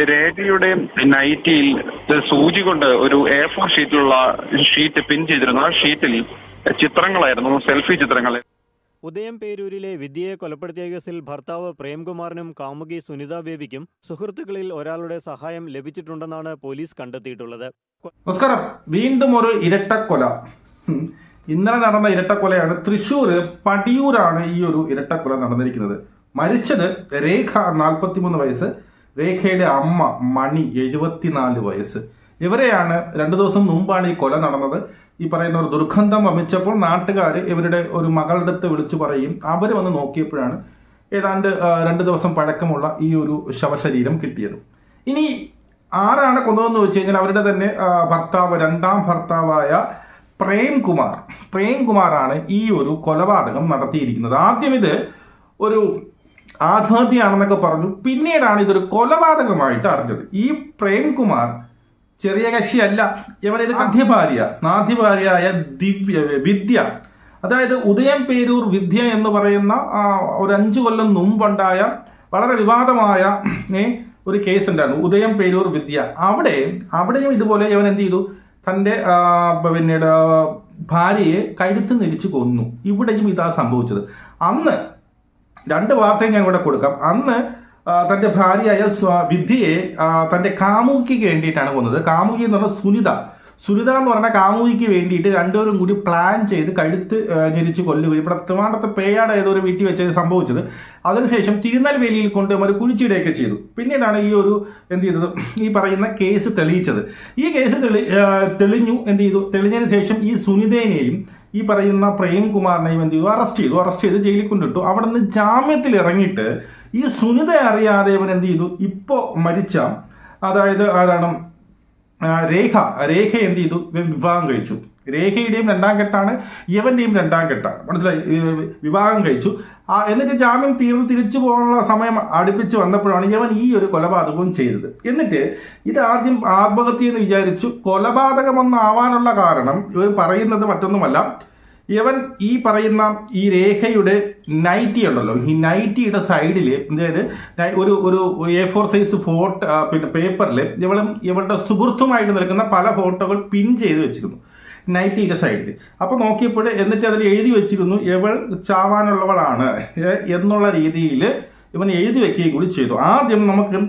രേഖയുടെ നൈറ്റിയിൽ സൂചി കൊണ്ട് ഒരു A4 ഷീറ്റിലുള്ള ഷീറ്റ് പിൻ ചെയ്തിരുന്നു. ആ ഷീറ്റിൽ ചിത്രങ്ങളായിരുന്നു, സെൽഫി ചിത്രങ്ങൾ. ഉദയം പേരൂരിലെ വിദ്യയെ കൊലപ്പെടുത്തിയ കേസിൽ ഭർത്താവ് പ്രേംകുമാറിനും കാമുകി സുനിത ബേബിക്കും സുഹൃത്തുക്കളിൽ ഒരാളുടെ സഹായം ലഭിച്ചിട്ടുണ്ടെന്നാണ് പോലീസ് കണ്ടെത്തിയിട്ടുള്ളത്. നമസ്കാരം. വീണ്ടും ഒരു ഇരട്ടക്കൊല. ഇന്നലെ നടന്ന ഇരട്ടക്കൊലയാണ്. തൃശ്ശൂർ പടിയൂരാണ് ഈ ഒരു ഇരട്ടക്കൊല നടന്നിരിക്കുന്നത്. മരിച്ചത് രേഖ 43 വയസ്സ്, രേഖയുടെ അമ്മ മണി 74 വയസ്സ്. ഇവരെയാണ് 2 ദിവസം മുമ്പാണ് ഈ കൊല നടന്നത്. ഈ പറയുന്ന ഒരു ദുർഗന്ധം വമിച്ചപ്പോൾ നാട്ടുകാർ ഇവരുടെ ഒരു മകളുടെ അടുത്ത് വിളിച്ചു പറയും. അവർ വന്ന് നോക്കിയപ്പോഴാണ് ഏതാണ്ട് 2 ദിവസം പഴക്കമുള്ള ഈ ഒരു ശവശരീരം കിട്ടിയത്. ഇനി ആരാണ് കൊന്നതെന്ന് വെച്ച് കഴിഞ്ഞാൽ അവരുടെ തന്നെ ഭർത്താവ്, 2ാം ഭർത്താവായ പ്രേംകുമാറാണ് ഈ ഒരു കൊലപാതകം നടത്തിയിരിക്കുന്നത്. ആദ്യം ഇത് ഒരു ആത്മഹത്യയാണെന്നൊക്കെ പറഞ്ഞു. പിന്നീടാണ് ഇതൊരു കൊലപാതകമായിട്ട് അറിഞ്ഞത്. ഈ പ്രേംകുമാർ ചെറിയ കക്ഷിയല്ല. ഇവരിത് ആദ്യഭാര്യയായ വിദ്യ, അതായത് ഉദയം പേരൂർ വിദ്യ എന്ന് പറയുന്ന ഒരു 5 കൊല്ലം മുമ്പുണ്ടായ വളരെ വിവാദമായ ഒരു കേസ് ഉണ്ടായിരുന്നു, ഉദയം പേരൂർ വിദ്യ. അവിടെയും ഇതുപോലെ ഇവൻ എന്ത് ചെയ്തു, തൻ്റെ പിന്നീട് ഭാര്യയെ കഴുത്ത് നെരിച്ച് കൊന്നു. ഇവിടെയും ഇതാ സംഭവിച്ചത്. അന്ന് 2 വാർത്തയും ഞാൻ ഇവിടെ കൊടുക്കാം. അന്ന് തന്റെ ഭാര്യയായ വിദ്യയെ തന്റെ കാമുകിക്ക് വേണ്ടിയിട്ടാണ് കൊന്നത്. കാമുകി എന്ന് പറഞ്ഞാൽ സുനിത എന്ന് പറഞ്ഞാൽ കാമുകിക്ക് വേണ്ടിയിട്ട് രണ്ടുപേരും കൂടി പ്ലാൻ ചെയ്ത് കഴുത്ത് ഞെരിച്ച് കൊല്ലുകയും ഇവിടെ ട്രിവാൻഡ്രത്ത് പേയാട് ഏതൊരു വീട്ടിൽ വെച്ചത് സംഭവിച്ചത്. അതിനുശേഷം തിരുനെൽവേലിയിൽ കൊണ്ട് അവർ കുഴിച്ചിടുകയൊക്കെ ചെയ്തു. പിന്നീടാണ് ഈ ഒരു എന്ത് ചെയ്തത്, ഈ പറയുന്ന കേസ് തെളിയിച്ചത്. ഈ കേസ് തെളിഞ്ഞു. എന്ത് ചെയ്തു, തെളിഞ്ഞതിന് ശേഷം ഈ സുനിതേനെയും ഈ പറയുന്ന പ്രേംകുമാറിനെയും എന്ത് ചെയ്തു, അറസ്റ്റ് ചെയ്ത് ജയിലിൽ കൊണ്ടിട്ടു. അവിടെ നിന്ന് ജാമ്യത്തിൽ ഇറങ്ങിയിട്ട് ഈ സുനിത അറിയാതെ ഇവൻ എന്ത് ചെയ്തു, ഇപ്പോ മരിച്ച, അതായത് ആരാണ്, രേഖ എന്ത് ചെയ്തു, വിവാഹം കഴിച്ചു. രേഖയുടെയും 2ാം കെട്ടാണ്, ഇവന്റെയും 2ാം കെട്ടാണ്. മനസ്സിലായി, വിവാഹം കഴിച്ചു. എന്നിട്ട് ജാമ്യം തീർന്ന് തിരിച്ചു പോകാനുള്ള സമയം അടുപ്പിച്ച് വന്നപ്പോഴാണ് ഇവൻ ഈ ഒരു കൊലപാതകവും ചെയ്തത്. എന്നിട്ട് ഇത് ആദ്യം ആത്മഹത്യ എന്ന് വിചാരിച്ചു. കൊലപാതകമൊന്നാവാനുള്ള കാരണം ഇവർ പറയുന്നത് മറ്റൊന്നുമല്ല, ഇവൻ ഈ പറയുന്ന ഈ രേഖയുടെ നൈറ്റി ഉണ്ടല്ലോ, ഈ നൈറ്റിയുടെ സൈഡിൽ, അതായത് ഒരു A4 സൈസ് പിന്നെ പേപ്പറിൽ ഇവളുടെ സുഹൃത്തുമായിട്ട് നിൽക്കുന്ന പല ഫോട്ടോകൾ പിൻ ചെയ്ത് വെച്ചിരുന്നു നൈറ്റിയുടെ സൈഡിൽ. അപ്പൊ നോക്കിയപ്പോൾ എന്നിട്ട് അതിൽ എഴുതി വെച്ചിരുന്നു ഇവൾ ചാവാനുള്ളവളാണ് എന്നുള്ള രീതിയിൽ ഇവൻ എഴുതി വെക്കുകയും കൂടി ചെയ്തു. ആദ്യം നമുക്ക്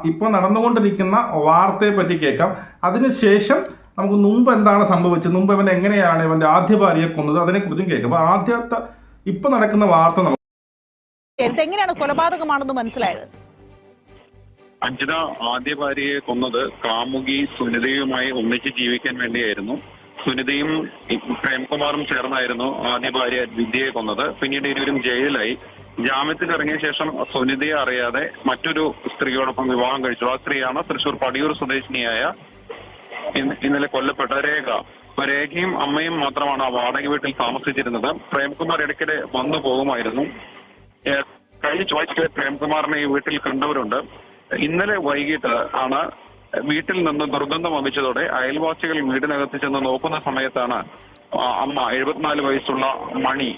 ഇപ്പൊ നടന്നുകൊണ്ടിരിക്കുന്ന വാർത്തയെ പറ്റി കേൾക്കാം. അതിനുശേഷം നമുക്ക് മുമ്പ് എന്താണ് സംഭവിച്ചത്, മുമ്പ് ഇവൻ എങ്ങനെയാണ് ഇവന്റെ ആദ്യ ഭാര്യയെ കൊന്നത്, അതിനെക്കുറിച്ചും കേൾക്കാം. അപ്പൊ ആദ്യത്തെ ഇപ്പൊ നടക്കുന്ന വാർത്ത നമുക്ക് എങ്ങനെയാണ് കൊലപാതകമാണെന്ന് മനസ്സിലായത്. അഞ്ജിത ആദ്യ ഭാര്യയെ കൊന്നത് കാമുകി സുനിതയുമായി ഒന്നിച്ച് ജീവിക്കാൻ വേണ്ടിയായിരുന്നു. സുനിതയും പ്രേംകുമാറും ചേർന്നായിരുന്നു ആദ്യ ഭാര്യ വിദ്യയെ കൊന്നത്. പിന്നീട് ഇരുവരും ജയിലിലായി. ജാമ്യത്തിൽ ഇറങ്ങിയ ശേഷം സുനിതയെ അറിയാതെ മറ്റൊരു സ്ത്രീയോടൊപ്പം വിവാഹം കഴിച്ചു. ആ സ്ത്രീയാണ് തൃശൂർ പടിയൂർ സ്വദേശിനിയായ ഇന്നലെ കൊല്ലപ്പെട്ട രേഖ. രേഖയും അമ്മയും മാത്രമാണ് ആ വാടക വീട്ടിൽ താമസിച്ചിരുന്നത്. പ്രേംകുമാർ ഇടയ്ക്കിടെ വന്നു പോകുമായിരുന്നു. കഴിഞ്ഞ ചൊവ്വാഴ്ച പ്രേംകുമാറിനെ ഈ വീട്ടിൽ കണ്ടവരുണ്ട്. ഇന്നലെ വൈകിട്ട് ആണ് വീട്ടിൽ നിന്ന് ദുർഗന്ധം വമിച്ചതോടെ അയൽവാസികൾ വീടിനകത്ത് ചെന്ന് നോക്കുന്ന സമയത്താണ് അമ്മ 74 വയസ്സുള്ള മണി,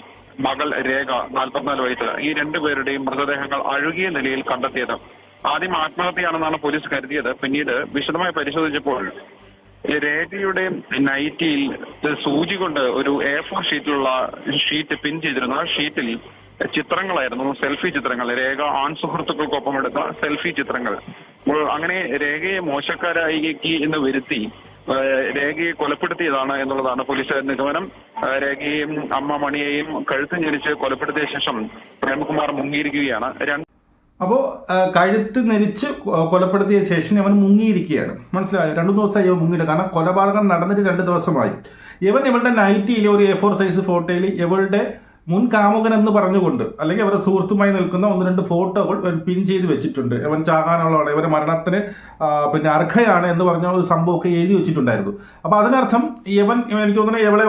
മകൾ രേഖ 44 വയസ്സ്, ഈ 2 പേരുടെയും മൃതദേഹങ്ങൾ അഴുകിയ നിലയിൽ കണ്ടെത്തിയത്. ആദ്യം ആത്മഹത്യയാണെന്നാണ് പോലീസ് കരുതിയത്. പിന്നീട് വിശദമായി പരിശോധിച്ചപ്പോൾ രേഖയുടെ നൈറ്റിയിൽ സൂചി കൊണ്ട് ഒരു A4 ഷീറ്റിലുള്ള ഷീറ്റ് പിൻ ചെയ്തിരുന്നു. ആ ഷീറ്റിൽ ചിത്രങ്ങളായിരുന്നു, സെൽഫി ചിത്രങ്ങൾ, രേഖ ആൺ സുഹൃത്തുക്കൾക്കൊപ്പം എടുത്ത സെൽഫി ചിത്രങ്ങൾ. അങ്ങനെ രേഖയെ മോശക്കാരായി എന്ന് വരുത്തി രേഖയെ കൊലപ്പെടുത്തിയതാണ് എന്നുള്ളതാണ് പോലീസുകാരുടെ നിഗമനം. രേഖയെയും അമ്മ മണിയെയും കഴുത്ത് ഞെരിച്ച് കൊലപ്പെടുത്തിയ ശേഷം പ്രേംകുമാർ മുങ്ങിയിരിക്കുകയാണ്. അപ്പോ കഴുത്ത് നെരിച്ച് കൊലപ്പെടുത്തിയ ശേഷം അവൻ മുങ്ങിയിരിക്കുകയാണ്. മനസ്സിലായോ? 2 ദിവസമായി ഇവൻ മുങ്ങിയിട്ട്. കാരണം കൊലപാതകം നടന്നിട്ട് 2 ദിവസമായി. ഇവളുടെ നൈറ്റിയിൽ ഒരു A4 സൈസ് ഫോട്ടോയിൽ ഇവളുടെ മുൻ കാമുകൻ എന്ന് പറഞ്ഞുകൊണ്ട്, അല്ലെങ്കിൽ അവരുടെ സുഹൃത്തുമായി നിൽക്കുന്ന 1-2 ഫോട്ടോകൾ പിൻ ചെയ്ത് വെച്ചിട്ടുണ്ട്. ഇവൻ ചാകാനുള്ളതാണ്, ഇവരുടെ മരണത്തിന് പിന്നെ അർഹയാണ് എന്ന് പറഞ്ഞ ഒരു സംഭവമൊക്കെ എഴുതി വെച്ചിട്ടുണ്ടായിരുന്നു. അപ്പൊ അതിനർത്ഥം എനിക്ക് തോന്നുന്നു ഇവളെ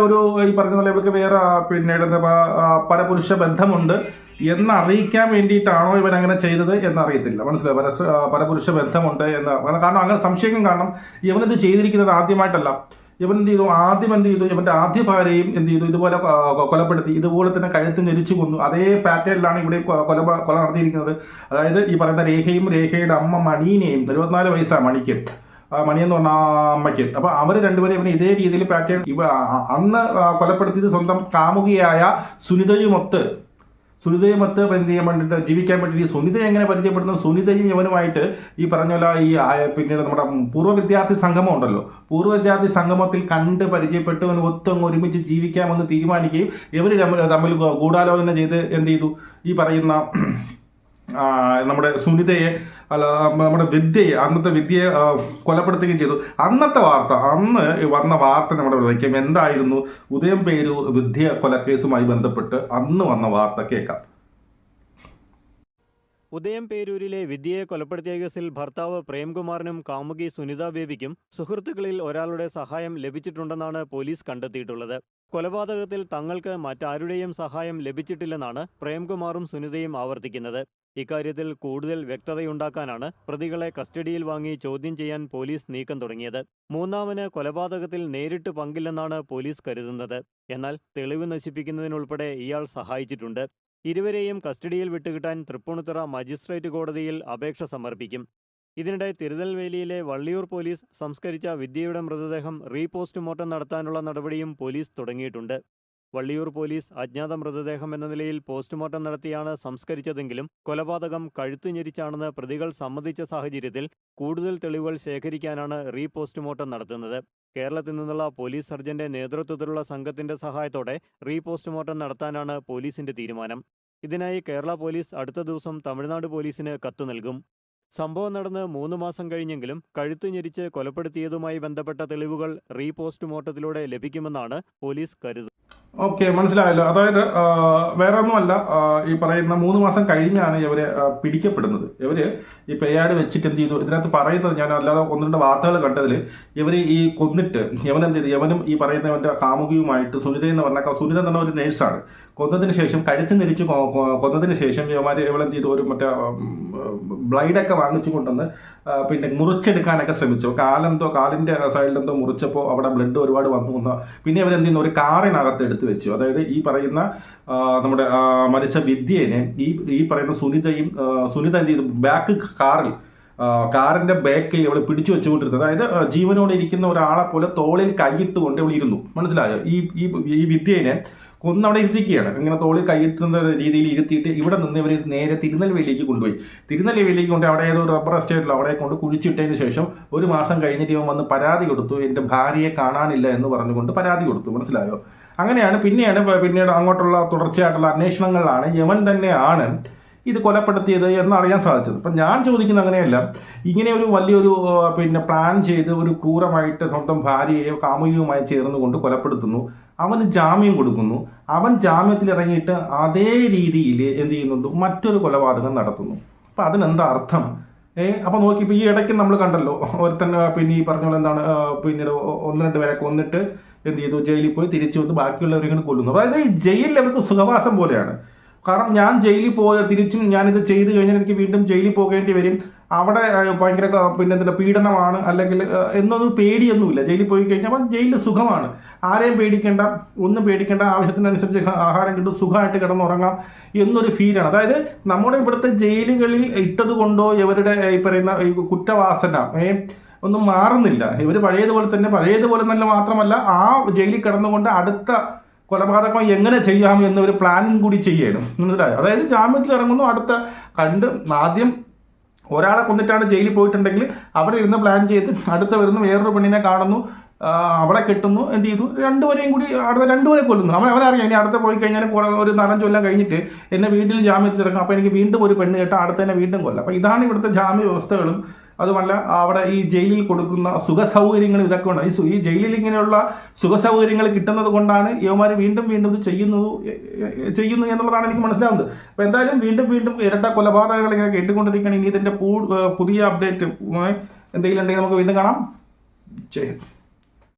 ഈ പറഞ്ഞ പോലെ ഇവൾക്ക് വേറെ പിന്നീട് പരപുരുഷ ബന്ധമുണ്ട് എന്നറിയിക്കാൻ വേണ്ടിയിട്ടാണോ ഇവൻ അങ്ങനെ ചെയ്തത് എന്നറിയത്തില്ല. മനസ്സിലായി, പരപുരുഷ ബന്ധമുണ്ട് എന്ന്. കാരണം അങ്ങനെ സംശയം, കാരണം ഇവനിത് ചെയ്തിരിക്കുന്നത് ആദ്യമായിട്ടല്ല. ഇവൻ എന്ത് ചെയ്തു, ആദ്യം എന്ത് ചെയ്തു, ഇവന്റെ ആദ്യ ഭാര്യയും എന്ത് ചെയ്തു, ഇതുപോലെ കൊലപ്പെടുത്തി, ഇതുപോലെ തന്നെ കഴുത്ത് ഞെരിച്ചു കൊന്നു. അതേ പാറ്റേണിലാണ് ഇവിടെ കൊല നടത്തിയിരിക്കുന്നത്. അതായത് ഈ പറയുന്ന രേഖയും രേഖയുടെ അമ്മ മണീനെയും, 24 വയസ്സാണ് മണിക്ക്, മണിയെന്ന് പറഞ്ഞ അമ്മയ്ക്ക്. അപ്പൊ അവര് രണ്ടുപേരും ഇവനെ ഇതേ രീതിയിൽ പാറ്റേൺ അന്ന് കൊലപ്പെടുത്തിയത് സ്വന്തം കാമുകിയായ സുനിതയുമൊത്ത് എന്ത് ചെയ്യാൻ വേണ്ടിയിട്ട് ജീവിക്കാൻ വേണ്ടിയിട്ട് സുനിതയെ എങ്ങനെ പരിചയപ്പെടുന്നു, സുനിതയും ഇവനുമായിട്ട് ഈ പറഞ്ഞ പോലെ ഈ പിന്നീട് നമ്മുടെ പൂർവ്വ വിദ്യാർത്ഥി സംഗമം ഉണ്ടല്ലോ, പൂർവ്വ വിദ്യാർത്ഥി സംഗമത്തിൽ കണ്ട് പരിചയപ്പെട്ട് ഒത്തൊങ്ങ് ഒരുമിച്ച് ജീവിക്കാമെന്ന് തീരുമാനിക്കുകയും ഇവർ തമ്മിൽ ഗൂഢാലോചന ചെയ്ത് എന്ത് ചെയ്തു, ഈ പറയുന്ന നമ്മുടെ സുനിതയെ നമ്മുടെ വിദ്യയെ, അന്നത്തെ വിദ്യയെ കൊലപ്പെടുത്തുകയും ചെയ്തു. അന്ന് വന്ന വാർത്ത നമ്മുടെ വയ്ക്കും എന്തായിരുന്നു, ഉദയം പേരൂർ വിദ്യ കൊലക്കേസുമായി ബന്ധപ്പെട്ട് അന്ന് വന്ന വാർത്ത കേൾക്കാം. ഉദയം പേരൂരിലെ വിദ്യയെ കൊലപ്പെടുത്തിയ കേസിൽ ഭർത്താവ് പ്രേംകുമാറിനും കാമുകി സുനിത ബേബിക്കും സുഹൃത്തുക്കളിൽ ഒരാളുടെ സഹായം ലഭിച്ചിട്ടുണ്ടെന്നാണ് പോലീസ് കണ്ടെത്തിയിട്ടുള്ളത്. കൊലപാതകത്തിൽ തങ്ങൾക്ക് മറ്റാരുടെയും സഹായം ലഭിച്ചിട്ടില്ലെന്നാണ് പ്രേംകുമാറും സുനിതയും ആവർത്തിക്കുന്നത്. ഇക്കാര്യത്തിൽ കൂടുതൽ വ്യക്തതയുണ്ടാക്കാനാണ് പ്രതികളെ കസ്റ്റഡിയിൽ വാങ്ങി ചോദ്യം ചെയ്യാൻ പോലീസ് നീക്കം തുടങ്ങിയത്. മൂന്നാമന് കൊലപാതകത്തിൽ നേരിട്ട് പങ്കില്ലെന്നാണ് പോലീസ് കരുതുന്നത്. എന്നാൽ തെളിവ് നശിപ്പിക്കുന്നതിനുൾപ്പെടെ ഇയാൾ സഹായിച്ചിട്ടുണ്ട്. ഇരുവരെയും കസ്റ്റഡിയിൽ വിട്ടുകിട്ടാൻ തൃപ്പൂണിത്തുറ മജിസ്ട്രേറ്റ് കോടതിയിൽ അപേക്ഷ സമർപ്പിക്കും. ഇതിനിടെ തിരുനെൽവേലിയിലെ വള്ളിയൂർ പോലീസ് സംസ്കരിച്ച വിദ്യയുടെ മൃതദേഹം റീപോസ്റ്റ്മോർട്ടം നടത്താനുള്ള നടപടിയും പോലീസ് തുടങ്ങിയിട്ടുണ്ട്. വള്ളിയൂർ പോലീസ് അജ്ഞാത മൃതദേഹം എന്ന നിലയിൽ പോസ്റ്റ്മോർട്ടം നടത്തിയാണ് സംസ്കരിച്ചതെങ്കിലും കൊലപാതകം കഴുത്തു ഞെരിച്ചാണെന്ന് പ്രതികൾ സമ്മതിച്ച സാഹചര്യത്തിൽ കൂടുതൽ തെളിവുകൾ ശേഖരിക്കാനാണ് റീപോസ്റ്റ്മോർട്ടം നടത്തുന്നത്. കേരളത്തിൽ നിന്നുള്ള പോലീസ് സർജന്റെ നേതൃത്വത്തിലുള്ള സംഘത്തിന്റെ സഹായത്തോടെ റീപോസ്റ്റ്മോർട്ടം നടത്താനാണ് പോലീസിന്റെ തീരുമാനം. ഇതിനായി കേരള പോലീസ് അടുത്ത ദിവസം തമിഴ്നാട് പോലീസിന് കത്ത് നൽകും. സംഭവം നടന്ന് 3 മാസം കഴിഞ്ഞെങ്കിലും കഴുത്തു ഞെരിച്ച് കൊലപ്പെടുത്തിയതുമായി ബന്ധപ്പെട്ട തെളിവുകൾ റീപോസ്റ്റ്മോർട്ടത്തിലൂടെ ലഭിക്കുമെന്നാണ് പോലീസ് കരുതുന്നത്. ഓക്കെ, മനസ്സിലായല്ലോ. അതായത് വേറെ ഒന്നുമല്ല, ഈ പറയുന്ന 3 മാസം കഴിഞ്ഞാണ് ഇവര് പിടിക്കപ്പെടുന്നത്. ഇവര് ഈ പേയാട് വെച്ചിട്ട് എന്ത് ചെയ്തു, ഇതിനകത്ത് പറയുന്നത് ഞാൻ അല്ലാതെ 1-2 വാർത്തകൾ കണ്ടതിൽ ഇവര് ഈ കൊന്നിട്ട് യവനെന്ത് ചെയ്തു, യവനും ഈ പറയുന്നവന്റെ കാമുകിയുമായിട്ട് സുനിത എന്ന് പറഞ്ഞ ഒരു നേഴ്സാണ്, കൊന്നതിന് ശേഷം കഴുത്ത് നെരിച്ച് കൊന്നതിന് ശേഷം ഇവളെന്ത് ചെയ്തു, ഒരു മറ്റേ ബ്ലൈഡൊക്കെ വാങ്ങിച്ചു കൊണ്ടുവന്ന് പിന്നെ മുറിച്ചെടുക്കാനൊക്കെ ശ്രമിച്ചു. കാലിന്റെ സൈഡിലെന്തോ മുറിച്ചപ്പോൾ അവിടെ ബ്ലഡ് ഒരുപാട് വന്നു. പിന്നെ ഇവരെന്ത് ചെയ്യുന്നു, ഒരു കാറിനകത്ത് എടുത്തു വെച്ചു. അതായത് ഈ പറയുന്ന നമ്മുടെ മരിച്ച വിദ്യേനെ ഈ പറയുന്ന സുനിത എന്ത് ചെയ്തു, ബാക്ക് കാറിന്റെ ബാക്കിൽ ഇവള് പിടിച്ചു വെച്ചുകൊണ്ടിരുന്നത്. അതായത് ജീവനോടെ ഇരിക്കുന്ന ഒരാളെ പോലെ തോളിൽ കൈയിട്ടുകൊണ്ട് ഇവൾ ഇരുന്നു. മനസ്സിലായോ? ഈ വിദ്യേനെ കൊന്നവിടെ ഇരുത്തിക്കുകയാണ്. ഇങ്ങനെ തോളിൽ കൈയിട്ടുന്ന രീതിയിൽ ഇരുത്തിയിട്ട് ഇവിടെ നിന്ന് ഇവർ നേരെ തിരുനെൽവേലിയിലേക്ക് കൊണ്ടുപോയി. തിരുനെൽവേലിയിലേക്ക് കൊണ്ട് അവിടെ ഏതോ റബ്ബർ എസ്റ്റേറ്റിൽ അവിടെ കൊണ്ട് കുഴിച്ചിട്ടതിന് ശേഷം 1 മാസം കഴിഞ്ഞിട്ട് ഇവൻ വന്ന് പരാതി കൊടുത്തു. എൻ്റെ ഭാര്യയെ കാണാനില്ല എന്ന് പറഞ്ഞുകൊണ്ട് പരാതി കൊടുത്തു. മനസ്സിലായോ? അങ്ങനെയാണ് പിന്നീട് അങ്ങോട്ടുള്ള തുടർച്ചയായിട്ടുള്ള അന്വേഷണങ്ങളിലാണ് യമൻ തന്നെയാണ് ഇത് കൊലപ്പെടുത്തിയത് എന്നറിയാൻ സാധിച്ചത്. അപ്പം ഞാൻ ചോദിക്കുന്നത് അങ്ങനെയല്ല, ഇങ്ങനെ ഒരു വലിയൊരു പ്ലാൻ ചെയ്ത് ഒരു ക്രൂരമായിട്ട് സ്വന്തം ഭാര്യയെയോ കാമുകിയുമായി ചേർന്നുകൊണ്ട് കൊലപ്പെടുത്തുന്നു, അവന് ജാമ്യം കൊടുക്കുന്നു, അവൻ ജാമ്യത്തിൽ ഇറങ്ങിയിട്ട് അതേ രീതിയിൽ എന്ത് ചെയ്യുന്നുണ്ട്, മറ്റൊരു കൊലപാതകം നടത്തുന്നു. അപ്പം അതിനെന്താ അർത്ഥം? അപ്പൊ നോക്കി, ഇപ്പൊ ഈ ഇടയ്ക്ക് നമ്മൾ കണ്ടല്ലോ, ഒരുത്തന്നെ പിന്നെ ഈ പറഞ്ഞ പോലെ എന്താണ്, പിന്നീട് 1-2 പേരെ കൊന്നിട്ട് എന്ത് ചെയ്തു, ജയിലിൽ പോയി തിരിച്ചു വന്ന് ബാക്കിയുള്ളവരിങ്ങനെ കൊല്ലുന്നു. അതായത് ഈ ജയിലിൽ അവർക്ക് സുഖവാസം പോലെയാണ്. കാരണം ഞാൻ ജയിലിൽ തിരിച്ചും ഞാനിത് ചെയ്ത് കഴിഞ്ഞാൽ എനിക്ക് വീണ്ടും ജയിലിൽ പോകേണ്ടി വരും, അവിടെ ഭയങ്കര പിന്നെ പീഡനമാണ് അല്ലെങ്കിൽ എന്നൊന്നും പേടിയൊന്നുമില്ല. ജയിലിൽ പോയി കഴിഞ്ഞാൽ അപ്പം ജയിലിൽ സുഖമാണ്, ആരെയും പേടിക്കേണ്ട, ഒന്നും പേടിക്കേണ്ട, ആവശ്യത്തിനനുസരിച്ച് ആഹാരം കിട്ടും, സുഖമായിട്ട് കിടന്നുറങ്ങാം എന്നൊരു ഫീലാണ്. അതായത് നമ്മുടെ ഇവിടുത്തെ ജയിലുകളിൽ ഇട്ടത് കൊണ്ടോ ഇവരുടെ ഈ പറയുന്ന കുറ്റവാസന ഒന്നും മാറുന്നില്ല. ഇവർ പഴയതുപോലെ തന്നെ മാത്രമല്ല, ആ ജയിലിൽ കിടന്നുകൊണ്ട് അടുത്ത കൊലപാതകം എങ്ങനെ ചെയ്യാം എന്നൊരു പ്ലാനിങ് കൂടി ചെയ്യണം. മനസ്സിലായോ? അതായത് ജാമ്യത്തിൽ ഇറങ്ങുന്നു, ആദ്യം ഒരാളെ കൊന്നിട്ടാണ് ജയിലിൽ പോയിട്ടുണ്ടെങ്കിൽ അവിടെ ഇരുന്ന് പ്ലാൻ ചെയ്ത് അടുത്ത വരുന്ന വേറൊരു പെണ്ണിനെ കാണുന്നു, അവളെ കെട്ടുന്നു, എന്ത് ചെയ്തു, 2 പേരെയും കൂടി അടുത്ത 2 പേരെ കൊല്ലുന്നു. അവനറിയാം ഇനി അടുത്ത പോയി കഴിഞ്ഞാൽ ഒരു 4-5 കൊല്ലം കഴിഞ്ഞിട്ട് എന്നെ വീട്ടിൽ ജാമ്യത്തിൽ ഇറങ്ങും, അപ്പോൾ എനിക്ക് വീണ്ടും ഒരു പെണ്ണ് കേട്ടാൽ അടുത്ത തന്നെ വീണ്ടും കൊല്ലാം. അപ്പോൾ ഇതാണ് ഇവിടുത്തെ ജാമ്യ വ്യവസ്ഥകളും. അതുമല്ല അവിടെ ഈ ജയിലിൽ കൊടുക്കുന്ന സുഖസൗകര്യങ്ങൾ ഇതൊക്കെ ഉണ്ട്. ഈ ജയിലിൽ ഇങ്ങനെയുള്ള സുഖസൗകര്യങ്ങൾ കിട്ടുന്നത് കൊണ്ടാണ് യുവമാർ വീണ്ടും ഇത് ചെയ്യുന്നു എന്നുള്ളതാണ് എനിക്ക് മനസ്സിലാവുന്നത്. അപ്പോൾ എന്തായാലും വീണ്ടും ഇരട്ട കൊലപാതകങ്ങൾ ഇങ്ങനെ കേട്ടുകൊണ്ടിരിക്കുകയാണ്. ഇനി ഇതിന്റെ പുതിയ അപ്ഡേറ്റ് എന്തെങ്കിലും ഉണ്ടെങ്കിൽ നമുക്ക് വീണ്ടും കാണാം. ജയ് ഹിന്ദ്.